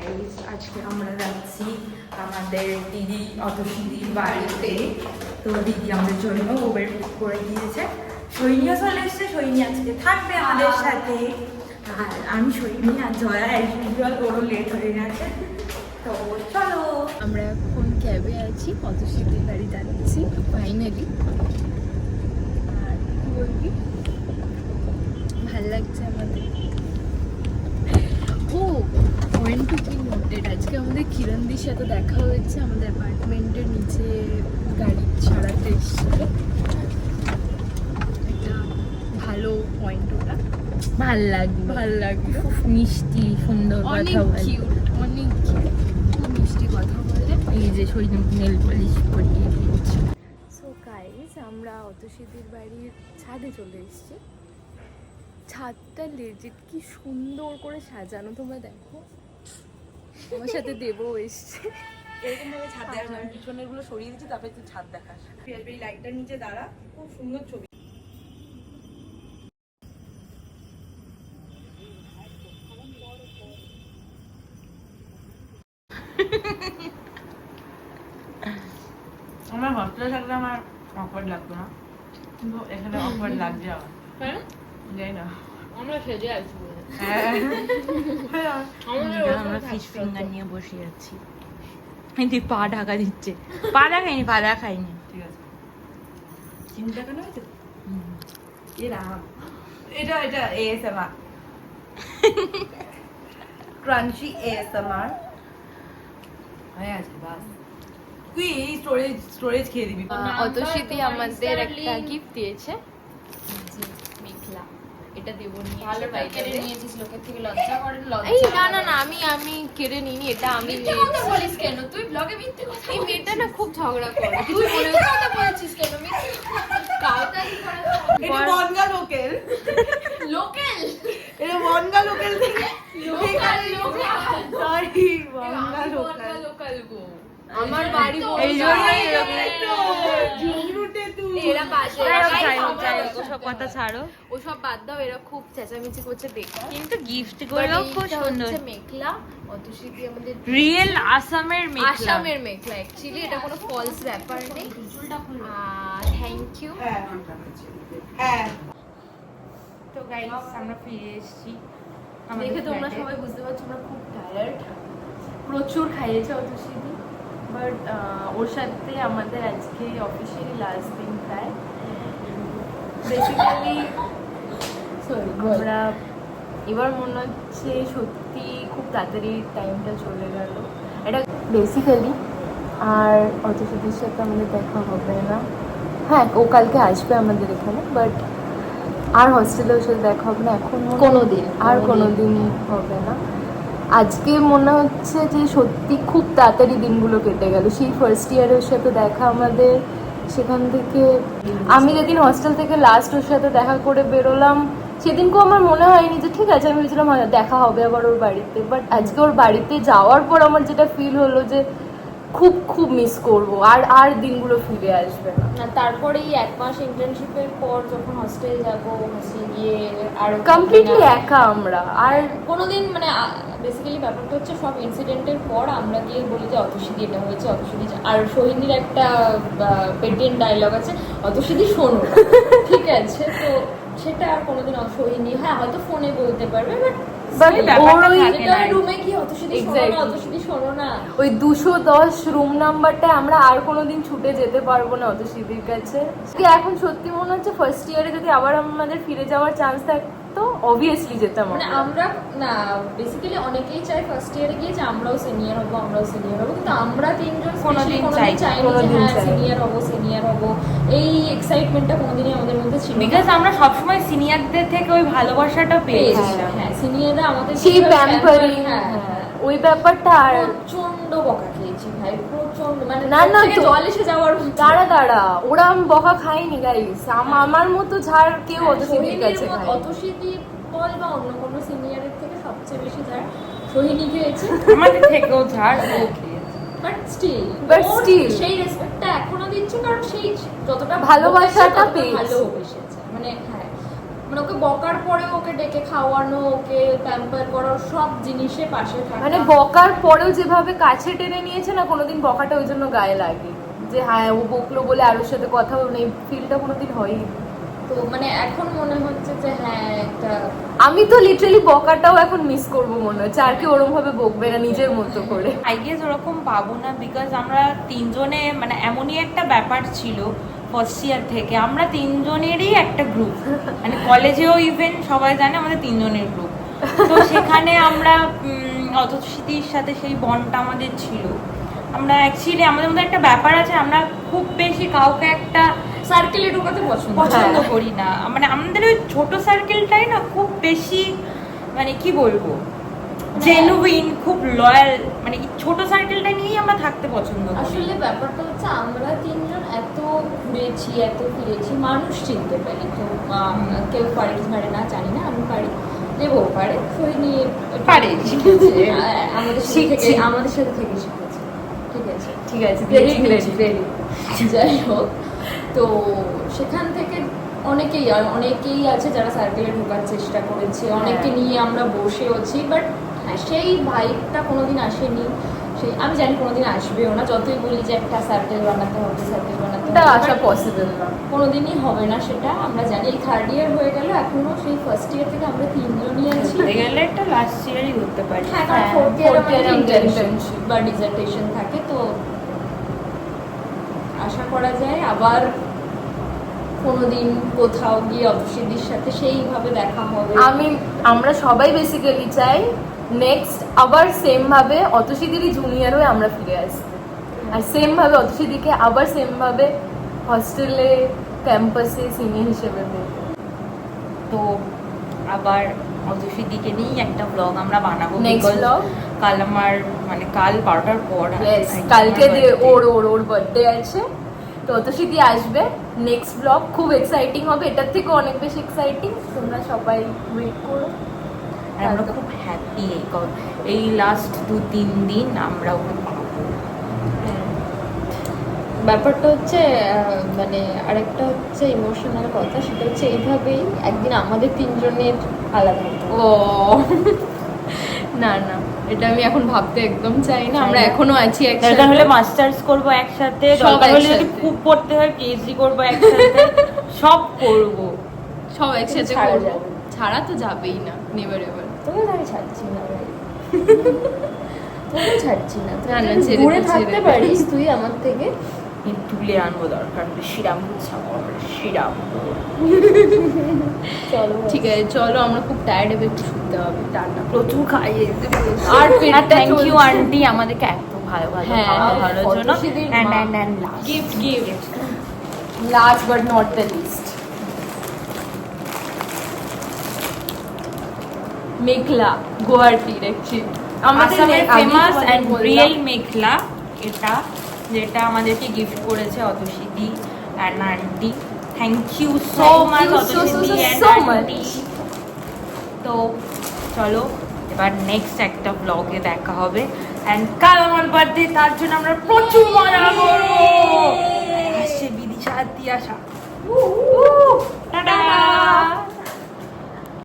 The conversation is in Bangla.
গাইস, আজকে আমরা যাচ্ছি আমাদের দিদি অতসীদির বাড়িতে। তো দিদি আমাদের জন্য উবের বুক করে দিয়েছে। সৈনিও চলে এসছে, সৈনি আজকে থাকবে আমাদের সাথে। আর আমি সৈনি আর জয়া অ্যাজ ওরও লেট হয়ে গেছে। তো চলো, আমরা এখন ক্যাবে আছি, অতসীদির বাড়ি যাচ্ছি ফাইনালি। আর কি বলবি, ভাল লাগছে আমাদের। ও পয়েন্ট টু কি নোটেড, আজকে আমাদের কিরণদির সাথে দেখা হয়েছে, আমাদের অ্যাপার্টমেন্টের নিচে গাড়ি ছাড়াতে এসেছিল। একটা ভালো পয়েন্ট ওটা, ভাল লাগবে, খুব মিষ্টি সুন্দর অনেক কথা বলে, কিউট, অনেক কিউট, খুব মিষ্টি কথা বলে। এই যে সৈনি নেল পলিশ করিয়ে দিয়েছে। সো গাইস, আমরা অতসীদির বাড়ির ছাদে চলে এসেছি। ছাদটা লেজিট কি সুন্দর করে সাজানো, তোমরা দেখো। আমার সাথে দেবও এসছে। এরকম ভাবে ছাদ দেখা যায়, পিছনের গুলো সরিয়ে দিচ্ছি, তারপরে তুই ছাদ দেখাস। এই লাইটটার নিচে দাঁড়া, খুব সুন্দর ছবি। আমার হস্টেলে থাকলে আমার অকওয়ার্ড লাগতো না, কিন্তু এখানে অকওয়ার্ড লাগছে আমার। হ্যাঁ, যাই না, আমরা সেজে আছি। আমরা ফিশ ফিঙ্গার নিয়ে বসে আছি। কিন্তু পা ঢাকা দিচ্ছে, পা দেখাইনি, পা দেখাইনি। ঠিক আছে, চিন্তা কেন হয়েছে? এটা এটা এএসএমআর, ক্রাঞ্চি এএসএমআর হয়ে আছে। বাস তুই এই স্টোরেজ খেয়ে দিবি। অতসীদি আমাদের একটা গিফট দিয়েছে, মেঘলা। এটা দেবো নিয়ে ভালো কেড়ে নিয়েছিস, লোকের থেকে লজ্জা করে, এই লজ্জা না না না, আমি কেড়ে নিইনি, এটা আমি মিথ্যে কথা বলিস কেন তুই? ব্লগে মিথ্যে কথা এই মেয়েটা না খুব ঝগড়া করে, তুই মিথ্যে কথা বলছিস কেন? মিথ্যে কাউতালি করা এটা বনগা লোকেল, লোকাল এটা বনগা লোকেল থেকে local local sorry, Bongaon local. Local গো। আমার বাড়ি এই জন্যই এরা পাশে ওসব কথা ছাড়ো, ওসব বাদ দাও, এরা খুব চেঁচামেচি করছে দেখো। কিন্তু গিফট গুলো খুব সুন্দর। মেঘলা, অতসীদি আমাদের রিয়েল আসামের মেঘলা। আসামের মেঘলা, অ্যাকচুয়ালি এটা কোনো ফলস ব্যাপার নেই। Thank you. হ্যাঁ, তো গাইস আমরা ফিরে এসেছি। দেখে তোমরা সবাই বুঝতে পারছো আমরা খুব টায়ার্ড, প্রচুর খাইয়েছে অতসীদি। বাট ওর সাথে আমাদের আজকে অফিসিয়ালি লাস্ট দিন প্রায়। বেসিক্যালি আমরা এবার মনে হচ্ছে সত্যি খুব তাড়াতাড়ি টাইমটা চলে গেল এটা বেসিক্যালি। আর অতসীদির সাথে আমাদের দেখা হবে না। হ্যাঁ, ও কালকে আসবে আমাদের এখানে, বাট আর হস্টেলে ওর সাথে দেখা হবে না এখন কোনোদিন, আর কোনোদিন হবে না। আজকে মনে হচ্ছে যে সত্যি খুব তাড়াতাড়ি দিনগুলো কেটে গেল। সেই ফার্স্ট ইয়ারের সাথে দেখা আমাদের, সেখান থেকে আমি যেদিন হস্টেল থেকে লাস্ট ওর সাথে দেখা করে বেরোলাম, সেদিনকেও আমার মনে হয়নি যে ঠিক আছে, আমি ভেবেছিলাম দেখা হবে আবার ওর বাড়িতে। বাট আজকে ওর বাড়িতে যাওয়ার পর আমার যেটা ফিল হলো যে খুব খুব মিস করবো, আর দিনগুলো ফিরে আসবে না। তারপরে এই 1 মাস ইন্টার্নশিপের পর যখন হস্টেল যাবো, হস্টেল গিয়ে আর কমপ্লিটলি একা আমরা। আর কোনোদিন মানে বেসিক্যালি ব্যাপারটা হচ্ছে সব ইনসিডেন্টের পর আমরা গিয়ে বলি যে অতসীদি এটা হয়েছে, অতসীদি। আর সোহিনীর একটা পেটেন্ট ডায়লগ আছে, অতসীদি শোনো না। ঠিক আছে, তো সেটা আর কোনোদিন সোহিনী হয়তো ফোনে বলতে পারবে, বাট রুমে কি অতসীদি শোনো না, অতসীদি শোনো না, ওই 210 রুম নাম্বারটা আমরা আর কোনোদিন ছুটে যেতে পারবো না অতসীদির কাছে। এখন সত্যি মনে হচ্ছে ফার্স্ট ইয়ারে যদি আবার আমাদের ফিরে যাওয়ার চান্স থাকতো, অবভিয়াসলি যেতাম। মানে আমরা না, বেসিক্যালি অনেকেই চাই ফার্স্ট ইয়ারে গিয়ে যে আমরাও সিনিয়র হবো, কিন্তু আমরা তিনজন কোনোদিন চাই সিনিয়র হবো। এই এক্সাইটমেন্টটা কোনোদিনই আমাদের মধ্যে ছিল না, বিকজ আমরা সবসময় সিনিয়রদের থেকে ওই ভালোবাসাটা পেয়েছিলাম। হ্যাঁ, সিনিয়ররা আমাদের সেই প্যাম্পারিং, ওই ব্যাপারটা। আর প্রচন্ড বকা খেয়েছি ভাই, প্রচন্ড, মানে না না, জল এসে যাওয়ার দাঁড়া, ওরা বকা খায়নি গাইস। আমার মতো ঝাড় কেউ অতসীদির কাছে খায়। অতসীদি বল বা অন্য কোনো সিনিয়রের থেকে সবচেয়ে বেশি ঝাড় সোহিনী খেয়েছে, আমাদের থেকেও ঝাড় ও খেয়েছে। বাট স্টিল সেই রেসপেক্টটা এখনো দিচ্ছে, কারণ সেই যতটা ভালোবাসাটা পেয়েছে, ভালোবেসেছে। মানে হ্যাঁ, মানে ওকে বকার পরে ওকে ডেকে খাওয়ানো, ওকে প্যাম্পার করার সব জিনিসে পাশে থাকা। মানে বকার পরেও যেভাবে কাছে টেনে নিয়েছে না, কোনোদিন বকাটা ওই জন্য গায়ে লাগে যে হ্যাঁ ও বকলো বলে আরোর সাথে কথা বলে, এই ফিলটা কোনোদিন হয়ই। তো মানে এখন মনে হচ্ছে যে হ্যাঁ একটা, আমি তো লিটারালি বকাটাও এখন মিস করবো মনে হচ্ছে, আর কি ওরম ভাবে বকবে না নিজের মতো করে। আই গেস ওরকম পাবো না, বিকজ আমরা তিনজনে মানে এমনই একটা ব্যাপার ছিল ফার্স্ট ইয়ার থেকে, আমরা তিনজনেরই একটা গ্রুপ, মানে কলেজেও ইভেন সবাই জানে আমাদের তিনজনের গ্রুপ। তো সেখানে আমরা অতস্মৃতির সাথে সেই বন্ডটা আমাদের ছিল। আমরা অ্যাকচুয়ালি আমাদের মধ্যে একটা ব্যাপার আছে, আমরা খুব বেশি কাউকে একটা সার্কেলে ঢোকাতে পছন্দ পছন্দ করি না, মানে আমাদের ওই ছোট সার্কেলটাই না খুব বেশি, মানে কি বলবো, জেনুইন, খুব লয়াল, মানে এই ছোট সার্কেলটা নিয়েই আমরা থাকতে পছন্দ করি। আসলে ব্যাপারটা হচ্ছে আমরা তিনজন এত ঘুরেছি, এত ফিরেছি, মানুষ চিনতে পারি। তো কেউ পারে কি পারে না জানি না, আমি পারি, দেবও পারে, সোহিনী পারে, শিখেছে আমাদের শিখছি। থেকে, আমাদের সাথে থেকে শিখেছে। ঠিক আছে, ঠিক আছে, ভেরি ভেরি যাই হোক। তো সেখান থেকে অনেকেই আছে যারা সার্কেলে ঢোকার চেষ্টা করেছে, অনেকে নিয়ে আমরা বসেওছি, বাট সেই ভাইবটা কোনোদিন আসেনি। সেই আমি জানি কোনোদিন আসবেও না, যতই বলি যে একটা সার্কেল বানাতে হবে, সার্কেল বানাতে এটা হবে, আসা but পসিবল না। কোনোদিনই হবে না সেটা আমরা জানি। এই থার্ড ইয়ার হয়ে গেল, এখনো সেই ফার্স্ট ইয়ার থেকে আমরা তিনজনই আছি। হয়ে গেলে একটা লাস্ট ইয়ারই হতে পারে। হ্যাঁ, কারণ হ্যাঁ, fourth year fourth year আমাদের internship internship বা ডিজার্টেশন থাকে। তো আশা করা যায় আবার কোনোদিন কোথাও গিয়ে অতসীদির সাথে সেইভাবে দেখা হবে। আমরা সবাই বেসিক্যালি চাই নেক্সট আবার সেম ভাবে অতসীদিরই জুনিয়র হয়ে আমরা ফিরে আসতে, আর সেম ভাবে অতসীদিকে আবার সেম ভাবে হস্টেলে ক্যাম্পাসে সিনিয়র হিসেবে দেখতে। তো আবার অতসীদিকে নিয়েই একটা ব্লগ আমরা বানাবো। নেক্সট because ব্লগ কাল আমার মানে কাল 12টার পর কালকে ওর বার্থডে আছে, তো অতসীদি আসবে। নেক্সট ব্লগ খুব এক্সাইটিং হবে, এটার থেকে অনেক বেশি এক্সাইটিং, তোমরা সবাই ওয়েট করো। আর আমরা খুব হ্যাপি এই লাস্ট 2-3 দিন আমরা ওকে পাবো। ব্যাপারটা হচ্ছে মানে আরেকটা হচ্ছে ইমোশনাল কথা, সেটা হচ্ছে এইভাবেই একদিন আমাদের তিনজনের আলাদা হতো। ও না না, এটা আমি এখন ভাবতে একদম চাই না। আমরা চাই না। এখনো আছি দরকার একসাথে, হলে মাস্টার্স করবো একসাথে, সব দরকার হলে যদি একসাথে। খুব পড়তে হয় পিএইচডি করবো একসাথে, সব করবো। সব একসাথে ছাড়া করবো। যাবে। ছাড়া তো যাবেই না, নেভার এভার। তোকে আমি ছাড়ছি না ভাই, তোকে ছাড়ছি না। তুই না, না, যদি ছেড়ে দূরে দে, থাকতে ছেড়ে দে। পারিস তুই আমার থেকে। তুলে আনবো দরকার হলে শ্রীরাম শ্রীরাম। চলো ঠিক আছে, চলো, আমরা খুব টায়ার্ড হবে, একটু শুতে হবে। টাটা। প্রচুর খাইয়ে আর আর পেটটা থ্যাংক ইউ চলছে। আন্টি আমাদেরকে এত ভালো ভালো হ্যাঁ, ভালোর জন্য। অতসীদির And মা। last Gift. Last but not the least, মেঘলা গুয়াহাটির অ্যাকচুয়ালি আসামের ফেমাস অ্যান্ড রিয়েল মেঘলা, এটা যেটা আমাদেরকে গিফট করেছে অতসীদি and aunty. Thank you so Thank much you so, অতসীদি so, so, and so aunty. much. তো চলো এবার নেক্সট একটা ব্লগে দেখা হবে। অ্যান্ড কাল আমার বার্থডে, তার জন্য আমরা প্রচুর মজা করবো। আসছে বিদিশা তিয়াশা। টাটা।